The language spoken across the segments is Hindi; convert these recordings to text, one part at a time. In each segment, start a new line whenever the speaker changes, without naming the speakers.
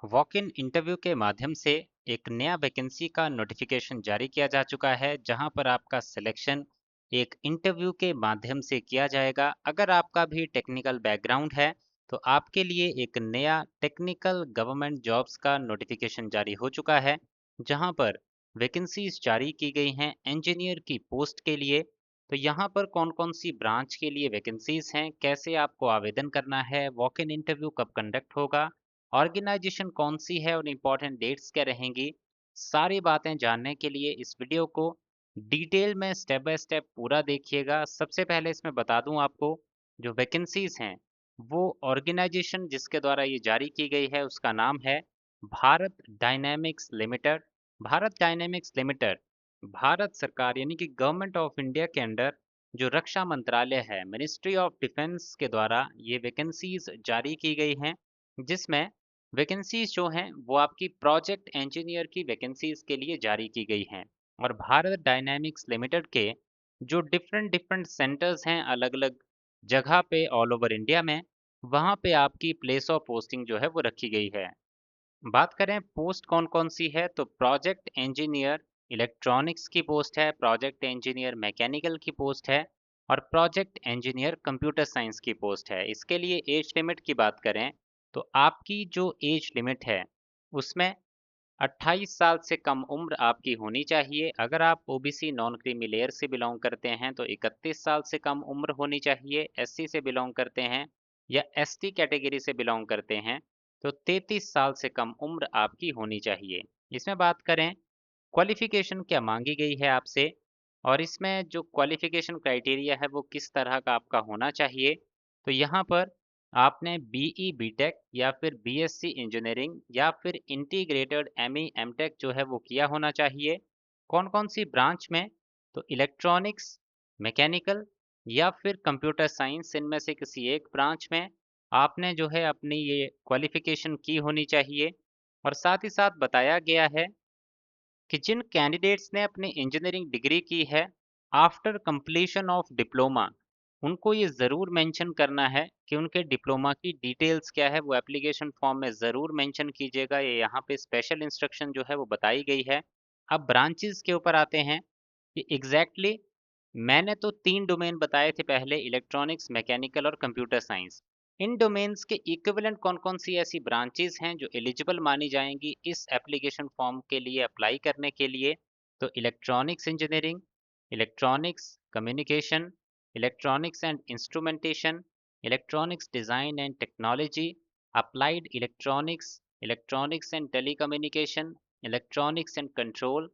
वॉक इन इंटरव्यू के माध्यम से एक नया वैकेंसी का नोटिफिकेशन जारी किया जा चुका है, जहां पर आपका सिलेक्शन एक इंटरव्यू के माध्यम से किया जाएगा। अगर आपका भी टेक्निकल बैकग्राउंड है तो आपके लिए एक नया टेक्निकल गवर्नमेंट जॉब्स का नोटिफिकेशन जारी हो चुका है, जहां पर वैकेंसीज जारी की गई हैं इंजीनियर की पोस्ट के लिए। तो यहाँ पर कौन कौन सी ब्रांच के लिए वैकेंसीज हैं, कैसे आपको आवेदन करना है, वॉक इन इंटरव्यू कब कंडक्ट होगा, ऑर्गेनाइजेशन कौन सी है और इम्पोर्टेंट डेट्स क्या रहेंगी, सारी बातें जानने के लिए इस वीडियो को डिटेल में स्टेप बाय स्टेप पूरा देखिएगा। सबसे पहले इसमें बता दूं आपको, जो वैकेंसीज हैं वो ऑर्गेनाइजेशन जिसके द्वारा ये जारी की गई है उसका नाम है Bharat dynamics limited. Bharat dynamics limited Bharat सरकार यानी कि गवर्नमेंट ऑफ इंडिया के अंडर जो रक्षा मंत्रालय है, मिनिस्ट्री ऑफ डिफेंस के द्वारा ये वैकेंसीज जारी की गई हैं, जिसमें वैकेंसीज जो हैं वो आपकी प्रोजेक्ट इंजीनियर की वैकेंसीज के लिए जारी की गई हैं। और भारत डायनामिक्स लिमिटेड के जो डिफरेंट डिफरेंट सेंटर्स हैं अलग अलग जगह पे ऑल ओवर इंडिया में, वहाँ पे आपकी प्लेस ऑफ पोस्टिंग जो है वो रखी गई है। बात करें पोस्ट कौन कौन सी है, तो प्रोजेक्ट इंजीनियर इलेक्ट्रॉनिक्स की पोस्ट है, प्रोजेक्ट इंजीनियर मैकेनिकल की पोस्ट है, और प्रोजेक्ट इंजीनियर कंप्यूटर साइंस की पोस्ट है। इसके लिए एज लिमिट की बात करें तो आपकी जो एज लिमिट है उसमें 28 साल से कम उम्र आपकी होनी चाहिए। अगर आप ओबीसी नॉन क्रीमी लेयर से बिलोंग करते हैं तो 31 साल से कम उम्र होनी चाहिए। एससी से बिलोंग करते हैं या एसटी कैटेगरी से बिलोंग करते हैं तो 33 साल से कम उम्र आपकी होनी चाहिए। इसमें बात करें क्वालिफिकेशन क्या मांगी गई है आपसे, और इसमें जो क्वालिफिकेशन क्राइटेरिया है वो किस तरह का आपका होना चाहिए, तो यहाँ पर आपने बीई बीटेक या फिर बीएससी इंजीनियरिंग या फिर इंटीग्रेटेड एमई एमटेक जो है वो किया होना चाहिए। कौन कौन सी ब्रांच में, तो इलेक्ट्रॉनिक्स, मैकेनिकल या फिर कंप्यूटर साइंस, इनमें से किसी एक ब्रांच में आपने जो है अपनी ये क्वालिफिकेशन की होनी चाहिए। और साथ ही साथ बताया गया है कि जिन कैंडिडेट्स ने अपनी इंजीनियरिंग डिग्री की है आफ्टर कंप्लीशन ऑफ डिप्लोमा, उनको ये ज़रूर मेंशन करना है कि उनके डिप्लोमा की डिटेल्स क्या है, वो एप्लीकेशन फॉर्म में ज़रूर मेंशन कीजिएगा। ये यहाँ पे स्पेशल इंस्ट्रक्शन जो है वो बताई गई है। अब ब्रांचेस के ऊपर आते हैं कि एग्जैक्टली मैंने तो 3 डोमेन बताए थे पहले, इलेक्ट्रॉनिक्स, मैकेनिकल और कंप्यूटर साइंस। इन डोमेन्स के इक्विवेलेंट कौन-कौन सी ऐसी ब्रांचेस हैं जो एलिजिबल मानी जाएंगी इस एप्लीकेशन फॉर्म के लिए अप्लाई करने के लिए, तो electronics engineering, electronics communication, electronics and instrumentation, electronics design and technology, applied electronics, electronics and telecommunication, electronics and control,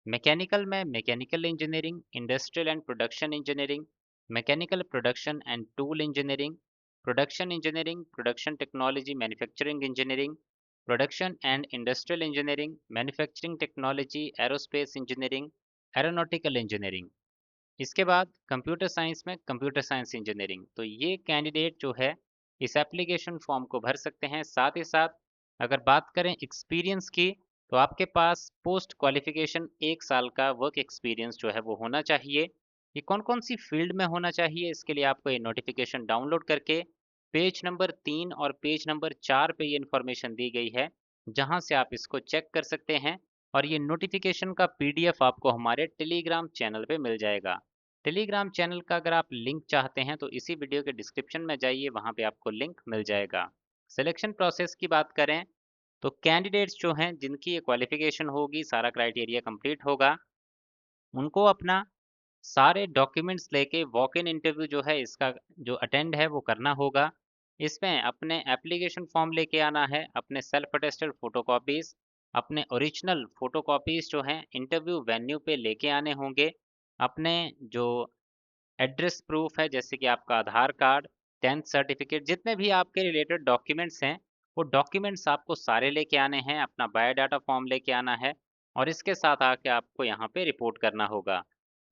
mechanical में mechanical engineering, industrial and production engineering, mechanical production and tool engineering, production engineering, production technology manufacturing engineering, production and industrial engineering, manufacturing technology, aerospace engineering, aeronautical engineering. इसके बाद कंप्यूटर साइंस में कंप्यूटर साइंस इंजीनियरिंग। तो ये कैंडिडेट जो है इस एप्लीकेशन फॉर्म को भर सकते हैं। साथ ही साथ अगर बात करें एक्सपीरियंस की, तो आपके पास पोस्ट क्वालिफिकेशन 1 साल का वर्क एक्सपीरियंस जो है वो होना चाहिए। ये कौन कौन सी फील्ड में होना चाहिए, इसके लिए आपको ये नोटिफिकेशन डाउनलोड करके पेज नंबर 3 और पेज नंबर 4 पे ये इन्फॉर्मेशन दी गई है, जहां से आप इसको चेक कर सकते हैं। और ये नोटिफिकेशन का पीडीएफ आपको हमारे टेलीग्राम चैनल पे मिल जाएगा। टेलीग्राम चैनल का अगर आप लिंक चाहते हैं तो इसी वीडियो के डिस्क्रिप्शन में जाइए, वहाँ पे आपको लिंक मिल जाएगा। सिलेक्शन प्रोसेस की बात करें तो कैंडिडेट्स जो हैं जिनकी ये क्वालिफिकेशन होगी, सारा क्राइटेरिया कंप्लीट होगा, उनको अपना सारे डॉक्यूमेंट्स लेके वॉक इन इंटरव्यू जो है इसका जो अटेंड है वो करना होगा। इसमें अपने एप्लीकेशन फॉर्म लेके आना है, अपने सेल्फ अटेस्टेड फोटोकॉपीज, अपने ओरिजिनल फोटोकॉपीज जो हैं इंटरव्यू वेन्यू पे लेके आने होंगे। अपने जो एड्रेस प्रूफ है जैसे कि आपका आधार कार्ड, 10th सर्टिफिकेट, जितने भी आपके रिलेटेड डॉक्यूमेंट्स हैं वो डॉक्यूमेंट्स आपको सारे लेके आने हैं। अपना बायोडाटा फॉर्म लेके आना है और इसके साथ आके आपको यहाँ पे रिपोर्ट करना होगा।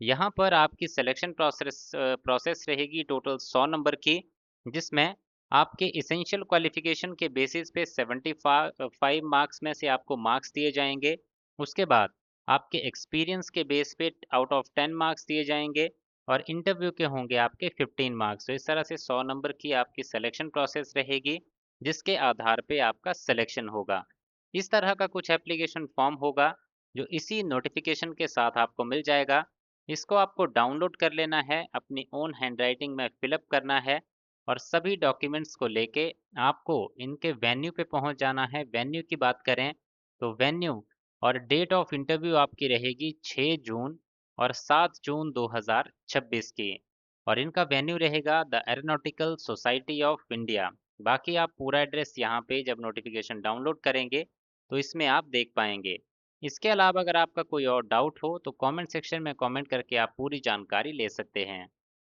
यहाँ पर आपकी सिलेक्शन प्रोसेस रहेगी टोटल 100 नंबर की, जिसमें आपके इसेंशियल क्वालिफिकेशन के बेसिस पे 75 मार्क्स में से आपको मार्क्स दिए जाएंगे। उसके बाद आपके एक्सपीरियंस के बेस पे आउट ऑफ 10 मार्क्स दिए जाएंगे और इंटरव्यू के होंगे आपके 15 मार्क्स। तो इस तरह से 100 नंबर की आपकी सिलेक्शन प्रोसेस रहेगी, जिसके आधार पे आपका सिलेक्शन होगा। इस तरह का कुछ एप्लीकेशन फॉर्म होगा जो इसी नोटिफिकेशन के साथ आपको मिल जाएगा। इसको आपको डाउनलोड कर लेना है, अपनी ओन हैंडराइटिंग में फिलअप करना है और सभी डॉक्यूमेंट्स को लेके आपको इनके वेन्यू पे पहुंच जाना है। वेन्यू की बात करें तो वेन्यू और डेट ऑफ इंटरव्यू आपकी रहेगी 6 जून और 7 जून 2026 की, और इनका वेन्यू रहेगा the aeronautical society of India. बाकी आप पूरा एड्रेस यहाँ पे जब नोटिफिकेशन डाउनलोड करेंगे तो इसमें आप देख पाएंगे। इसके अलावा अगर आपका कोई और डाउट हो तो कमेंट सेक्शन में कमेंट करके आप पूरी जानकारी ले सकते हैं।